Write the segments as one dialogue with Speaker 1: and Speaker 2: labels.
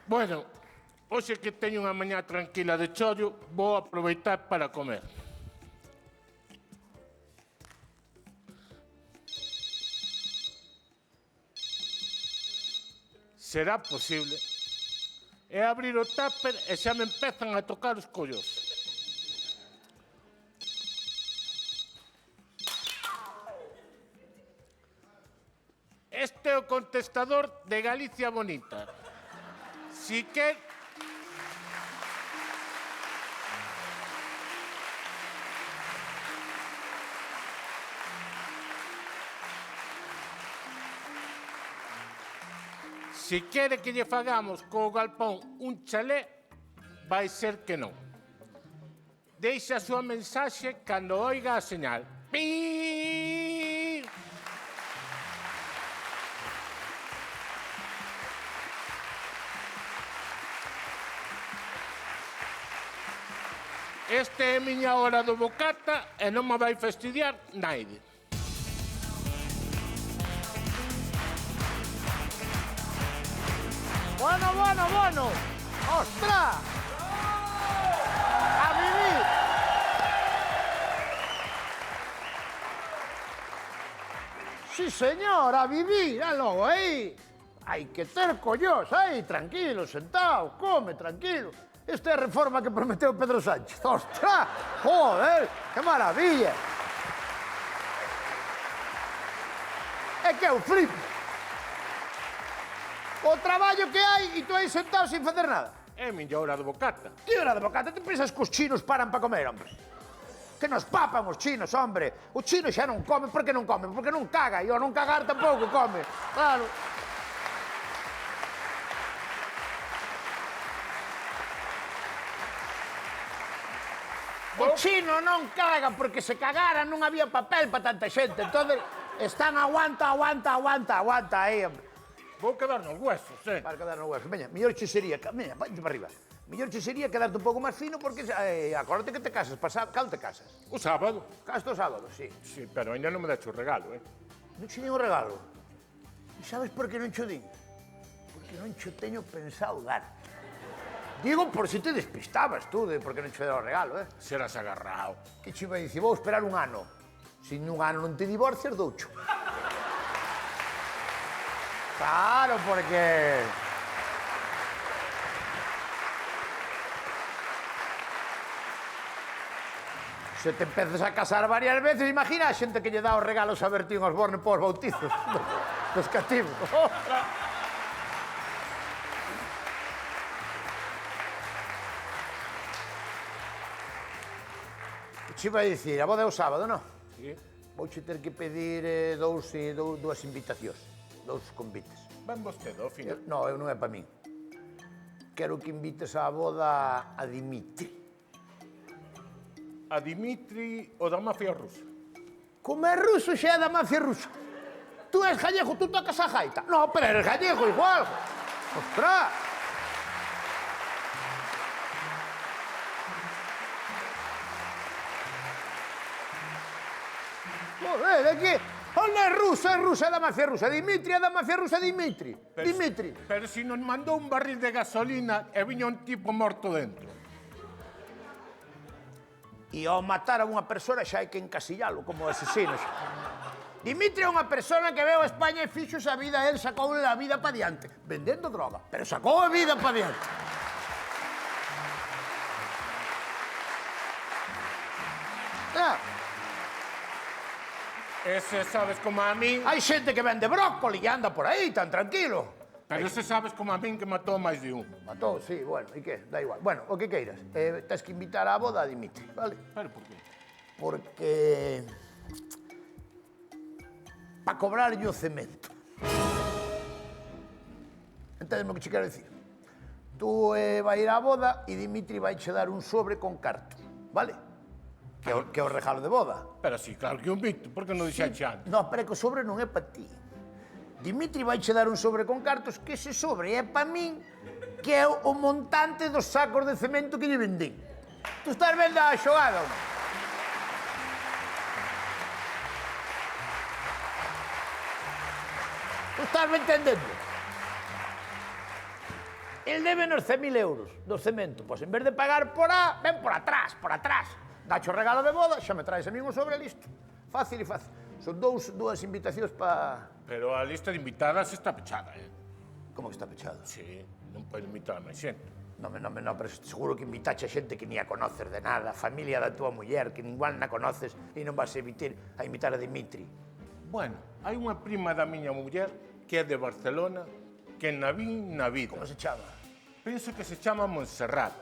Speaker 1: Bueno, hoxe que teño unha mañá tranquila de chollo, vou aproveitar para comer. Será posible? É abrir o tupper e xa me empezan a tocar os collós. Este é o contestador de Galicia Bonita. Si quer... Si quere que lle fagamos co galpón un chalé, vai ser que non. Deixe a súa mensaxe cando oiga a señal. Pi! Este é a miña hora do bocata e non me vai fastidiar naide.
Speaker 2: Bueno. ¡Ostras! ¡A vivir! Sí, señor, a vivir, logo aí. Hai que ter collós, aí, tranquilo, sentado, come, tranquilo. Esta é a reforma que prometeu Pedro Sánchez. ¡Ostras! Joder, que maravilla! É que eu flipo. O traballo que hai e tú aí sentado sin facer nada.
Speaker 1: É a miña hora do bocata.
Speaker 2: Que hora de bocata? Te pensas que os chinos paran para comer, hombre? Que nos papan os chinos, hombre. O chino xa non come, por que non come? Porque non caga, e ao non cagar tampouco come. Claro. O chino non caga porque se cagara non había papel para tanta xente. Entón, están aguanta aí, hombre.
Speaker 1: Vou quedar nos huesos,
Speaker 2: Para quedar no hueso. Veña, mellor che sería... Veña, vente para arriba. Mellor che sería quedarte un pouco máis fino porque... acórdate que te casas. Cando te casas?
Speaker 1: O sábado.
Speaker 2: Casas o sábado, sí.
Speaker 1: Sí, pero ainda non me dacho o regalo,
Speaker 2: Non che din o regalo. E sabes por que non che din? Porque non che teño pensado dar. Digo por si te despistabas tú de por que non che dera o regalo,
Speaker 1: Serás agarrado.
Speaker 2: Que che vai dicir, vou esperar un ano. Se nun ano non te divorcias, doucho. Claro, porque... Se te empezas a casar varias veces, imagina a xente que lle dá os regalos a Bertín Osborne pos bautizos dos cativos. Che vai dicir, a boda é o sábado, non?
Speaker 1: Sí.
Speaker 2: Vouche ter que pedir dúas invitacións, dous convites.
Speaker 1: Van vostede, ao final.
Speaker 2: Non, non é para min. Quero que invites á boda a Dimitri.
Speaker 1: A Dimitri, o da mafia rusa.
Speaker 2: Como é ruso, xa é da mafia rusa. Tú és gallego, tú tocas a gaita. Non, pero eres gallego igual. Ostras! Joder, é que... Onde é rusa, é da mafia rusa. Dimitri é da mafia rusa, Dimitri. Dimitri.
Speaker 1: Pero si nos mandou un barril de gasolina e viña un tipo morto dentro.
Speaker 2: E ao matar a unha persona xa hai que encasillalo como asesino. Dimitri é unha persona que veu a España e fixo a vida, el sacou a vida pa diante, vendendo droga, pero sacou a vida pa diante.
Speaker 1: Ese sabes como a min...
Speaker 2: Hai xente que vende brócoli e anda por aí tan tranquilo.
Speaker 1: Pero ese sabes como a min que matou máis de un.
Speaker 2: Matou, sí, bueno, e que? Da igual. Bueno, o que queiras. Tens que invitar á boda a Dimitri, vale?
Speaker 1: Pero por qué?
Speaker 2: Porque... para cobrarlle o cemento. Entendeme o que che quero dicir? Tú vai ir á boda e Dimitri vai che dar un sobre con cartos, vale? Que é o regalo de boda.
Speaker 1: Pero si, claro que un Víctor, por que non dixaxe antes?
Speaker 2: Non, pero é que o sobre non é para ti. Dimitri vai che dar un sobre con cartos, que ese sobre é para min, que é o montante dos sacos de cemento que lle vendín. Tú estás vendo a xogada, hombre? Tú estás me entendendo? el debe nos 100.000 euros do cemento. Pois en vez de pagar por A, ven por atrás, por atrás. Dacho regalo de boda, xa me traes a mí un sobre listo. Fácil e fácil. Son dúas invitacións para...
Speaker 1: Pero a lista de invitadas está pechada,
Speaker 2: Como que está pechado?
Speaker 1: Sí, non pode invitar a máis xente.
Speaker 2: No, pero seguro que invitache a xente que ni a conoces de nada, a familia da tua muller, que igual na conoces e non vas a invitar a Dimitri.
Speaker 1: Bueno, hai unha prima da miña muller que é de Barcelona que na vin na vida.
Speaker 2: Como se chama?
Speaker 1: Penso que se chama Montserrat.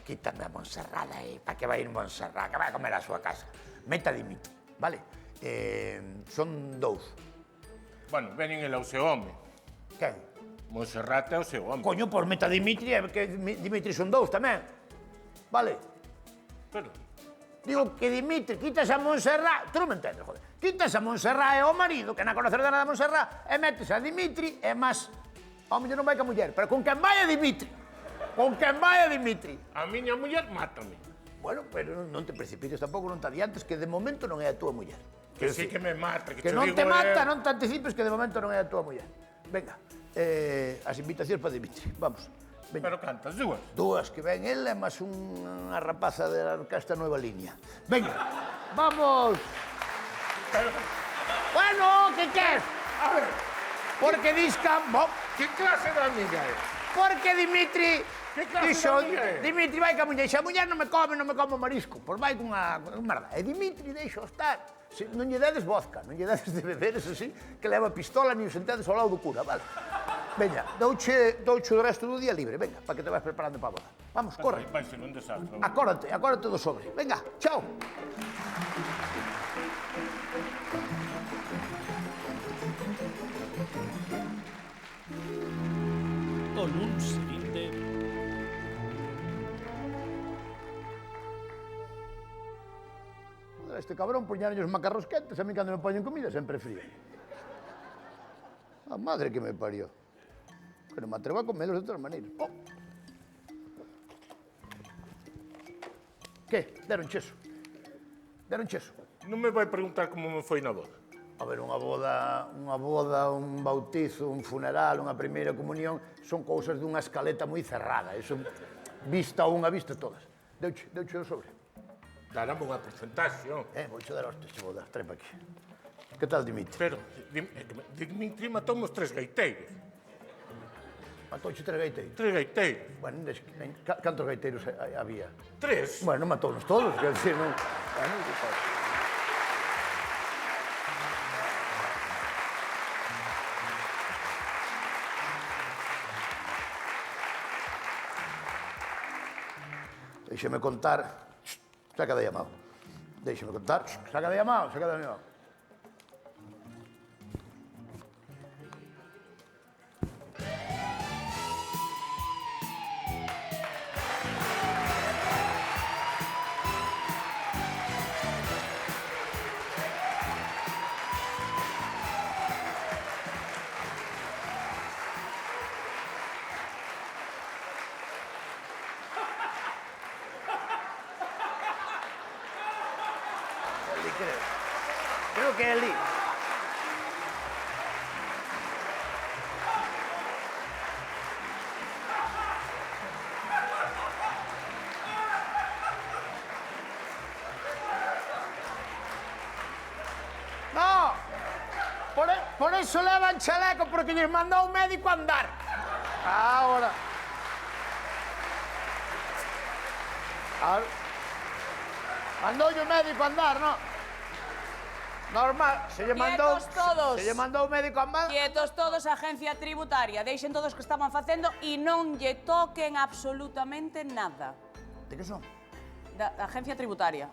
Speaker 2: Quítame a Montserrat aí, para que vai ir Montserrat, que vai a comer a súa casa. Meta a Dimitri, vale? Son dous.
Speaker 1: Bueno, venin el ao seu home.
Speaker 2: Quen?
Speaker 1: Montserrat é o seu home.
Speaker 2: Coño, por meta a Dimitri, que Dimitri son dous tamén. Vale?
Speaker 1: Pero,
Speaker 2: Digo que Dimitri, quitas a Montserrat, tú non me entendes, joder. Quitas a Montserrat e o marido, que non conocer de nada a Montserrat, e metes a Dimitri, e máis, ao mellor non vai ca muller, pero con quen vai a Dimitri. Con quen vai a Dimitri.
Speaker 1: a miña muller mátame.
Speaker 2: Bueno, pero non te precipites tampouco, non te adiantes, que de momento non é a túa muller.
Speaker 1: Que sí que me mata, que
Speaker 2: Que
Speaker 1: te
Speaker 2: non
Speaker 1: digo
Speaker 2: te mata, non te anticipes, que de momento non é a túa muller. Venga, as invitacións para Dimitri, vamos. Veña.
Speaker 1: Pero cantas dúas.
Speaker 2: Dúas que ven el e máis unha rapaza da orquesta Nueva Línea. Venga, vamos.
Speaker 1: Pero,
Speaker 2: Bueno, que queres?
Speaker 1: a ver,
Speaker 2: Porque disca...
Speaker 1: que clase de amiga é?
Speaker 2: Porque Dimitri...
Speaker 1: Que clase
Speaker 2: dixo,
Speaker 1: de amiga é?
Speaker 2: Dimitri vai ca muller. Se a muller non me come marisco. Pois vai cunha merda. E Dimitri deixo estar. Non lle dedes vodka, non lle dedes de beber, eso sí, que leva pistola ni os sentedes ao lado do cura, vale? Veña, douche o resto do día libre, venga, para que te vas preparando para a boda. Vamos, corre.
Speaker 1: Vai ser un desastre.
Speaker 2: Acórdate do sobre. Venga, chao.
Speaker 3: O luns seguinte,
Speaker 2: Este cabrón poñaron os macarros quentes, a mí cando me poñen comida sempre fría. A madre que me parió. Que non me atrevo a comerlos de outras maneiras. Oh. Que? Deron cheso. Deron cheso.
Speaker 1: Non me vai preguntar como me foi na boda.
Speaker 2: A ver, unha boda, un bautizo, un funeral, unha primeira comunión, son cousas dunha escaleta moi cerrada. Eso, vista unha, vista todas. Deuche o sobre.
Speaker 1: Darame unha porcentaxe, non?
Speaker 2: Vouche dar hostes, che vou dar, trae pa aquí. Que tal, Dimitri?
Speaker 1: Pero, Dimitri matou uns 3 gaiteiros.
Speaker 2: Matouche 3 gaiteiros.
Speaker 1: 3 gaiteiros.
Speaker 2: Bueno, cantos gaiteiros había?
Speaker 1: 3.
Speaker 2: Bueno, matounos todos, quer decir, non... Bueno, que pasa? Déixeme contar... Saca de llamado. Déixeme contar. Saca de llamado, saca de llamado. Creo que é ali. No, por eso levan chaleco, porque lles mandou un médico a andar. Ahora. Mandoulle o médico a andar, no? Normal, se lle mandou...
Speaker 4: Quietos todos.
Speaker 2: Se lle mandou o médico a andar...
Speaker 4: Quietos todos, agencia tributaria. Deixen todos que estaban facendo e non lle toquen absolutamente nada.
Speaker 2: De que son?
Speaker 4: Da agencia tributaria.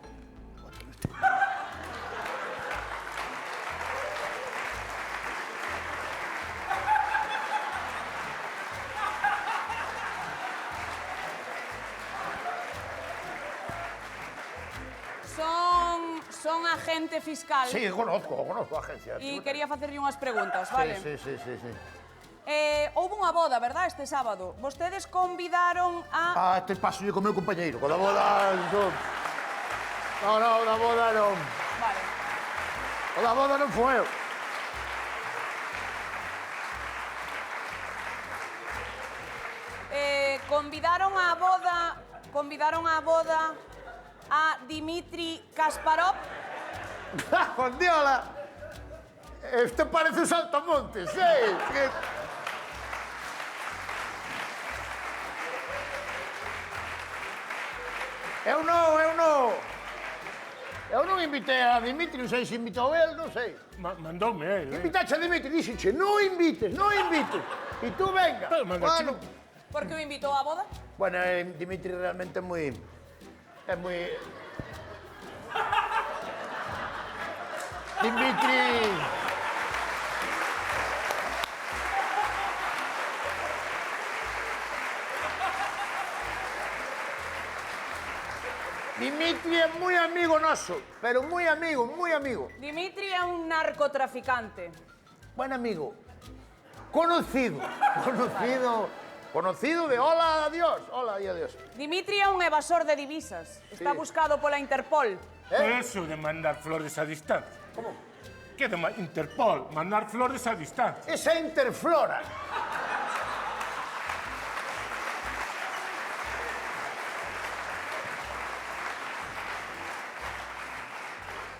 Speaker 4: Son agente fiscal.
Speaker 2: Sí, conozco a agencia.
Speaker 4: E quería facerlle unhas preguntas, vale?
Speaker 2: Sí.
Speaker 4: Houve unha boda, verdad, este sábado. Vostedes convidaron a...
Speaker 2: Este paso yo con meu compañeiro, con la boda... No, la boda non.
Speaker 4: Vale.
Speaker 2: O da boda non foi eu.
Speaker 4: Convidaron á boda a Dimitri Kasparov.
Speaker 2: Jondiola! Este parece un saltamontes, eh? Eu non. Eu non invitei a Dimitri, non sei se invitou el, non sei.
Speaker 1: Mandoume él,
Speaker 2: Invitache a Dimitri, díxenche, non invites. E tú venga.
Speaker 1: Pero mandache
Speaker 2: Bueno,
Speaker 4: Por que o invitou á boda?
Speaker 2: bueno, Dimitri realmente é moi... Dimitri... Dimitri é moi amigo noso, pero moi amigo.
Speaker 4: Dimitri é un narcotraficante.
Speaker 2: Buen amigo. Conocido de hola, adiós. Hola y adiós.
Speaker 4: Dimitri é un evasor de divisas. Está buscado pola Interpol.
Speaker 1: Eso de mandar flores a distancia.
Speaker 2: ¿Cómo?
Speaker 1: ¿Qué de Interpol? Mandar flores a distancia.
Speaker 2: Esa Interflora.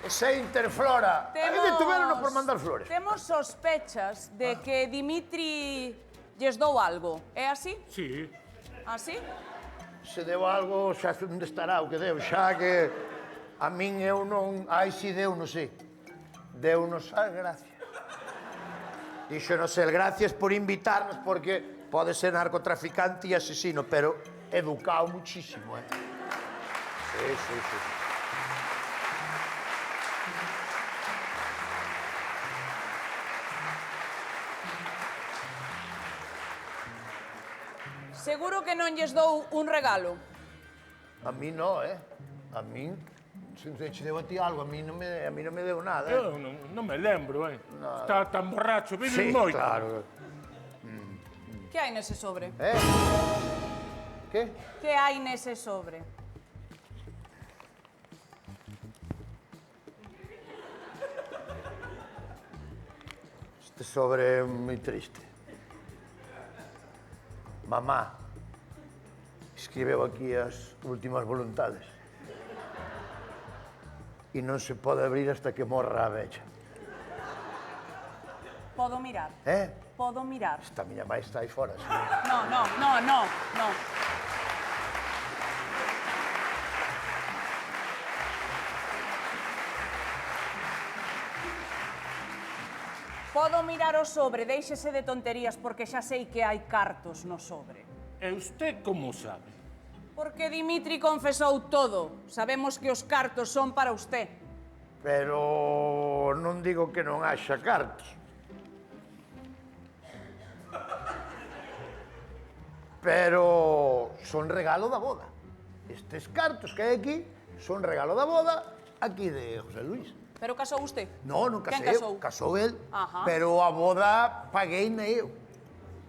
Speaker 2: Esa Interflora. A mí detuvieron por mandar flores.
Speaker 4: Temos sospechas de que Dimitri lles dou algo. É así?
Speaker 1: Sí.
Speaker 4: Así?
Speaker 2: Se deu algo, xa onde estará o que deu, xa que a min eu non... Ai, si deu, non sei. Deu-nos as gracias. Díxonos el gracias por invitarnos, porque pode ser narcotraficante e asesino, pero educado muchísimo, eh? Sí.
Speaker 4: Seguro que non lles dou un regalo.
Speaker 2: A mí no, eh? A mí, se che deu a ti algo, a mí non me deu nada, eh?
Speaker 1: Eu non me lembro, Está tan borracho,
Speaker 2: Sí,
Speaker 1: vive moito.
Speaker 2: claro.
Speaker 4: Que hai nese sobre?
Speaker 2: Que?
Speaker 4: Que hai nese sobre?
Speaker 2: Este sobre é moi triste. Mamá escribeu aquí as últimas voluntades. E non se pode abrir hasta que morra a vella.
Speaker 4: Podo mirar. Podo mirar.
Speaker 2: Esta miña máis está aí fora. Sí.
Speaker 4: No. Podo mirar o sobre, déixese de tonterías, porque xa sei que hai cartos no sobre.
Speaker 1: E usted como sabe?
Speaker 4: Porque Dimitri confesou todo. Sabemos que os cartos son para usted.
Speaker 2: Pero non digo que non haxa cartos. Pero son regalo da boda. Estes cartos que hai aquí son regalo da boda aquí de José Luis.
Speaker 4: Pero casou usted?
Speaker 2: Non casei
Speaker 4: Quen
Speaker 2: eu,
Speaker 4: casou?
Speaker 2: casou el,
Speaker 4: Ajá.
Speaker 2: pero a boda paguei na eu.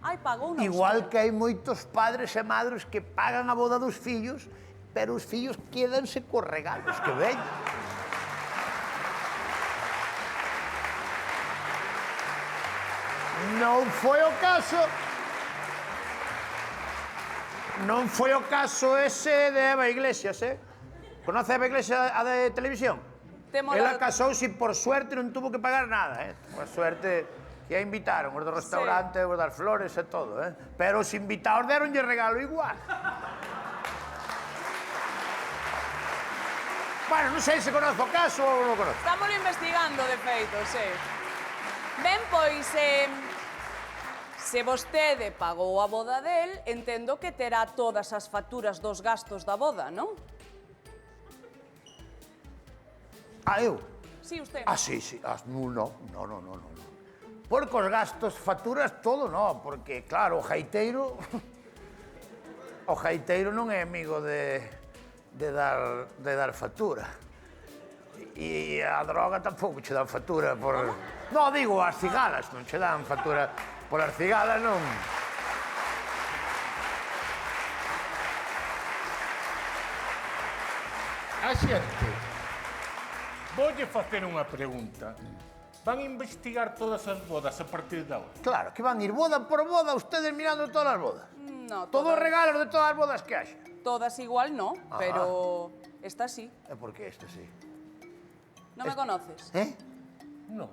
Speaker 4: Ai, pagou non
Speaker 2: Igual que hai moitos padres e madres que pagan a boda dos fillos, pero os fillos quédanse cos regalos que veñen. Non foi o caso... Non foi o caso ese de Eva Iglesias, eh? Conoce a Eva Iglesias, a de televisión? Ela casouse e, por suerte, non tuvo que pagar nada, eh? Por suerte, que a invitaron, os do restaurante, os das flores e todo, eh? Pero os invitados deronlle regalo igual. Bueno, non sei se conoce o caso ou non o conoce.
Speaker 4: Estamos investigando, de feito, sí. Ben, pois, se vostede pagou a boda del, entendo que terá todas as facturas dos gastos da boda, non?
Speaker 2: Ah, eu?
Speaker 4: Sí, usted.
Speaker 2: Ah, sí. No. Porque os gastos, facturas, todo no, porque, claro, o jaiteiro... O jaiteiro non é amigo de dar factura. E a droga tampouco che dan factura por... No, digo, as cigalas non che dan factura. Por as cigalas non...
Speaker 1: A xente, voulle facer unha pregunta. van a investigar todas as bodas a partir de ahora.
Speaker 2: Claro, que van a ir boda por boda ustedes mirando todas las bodas.
Speaker 4: No,
Speaker 2: Todos os regalos de todas as bodas que haxa.
Speaker 4: Todas igual no, pero esta sí.
Speaker 2: E por que este sí?
Speaker 4: ¿No me conoces?
Speaker 1: No,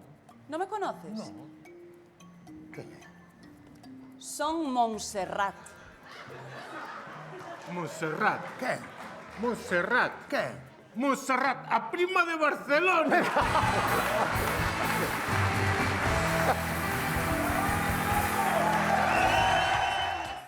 Speaker 4: ¿No me conoces?
Speaker 1: no.
Speaker 2: Quen é?
Speaker 4: Son Montserrat.
Speaker 1: Montserrat,
Speaker 2: Quen?
Speaker 1: Montserrat,
Speaker 2: Quen?
Speaker 1: Montserrat, a prima de Barcelona.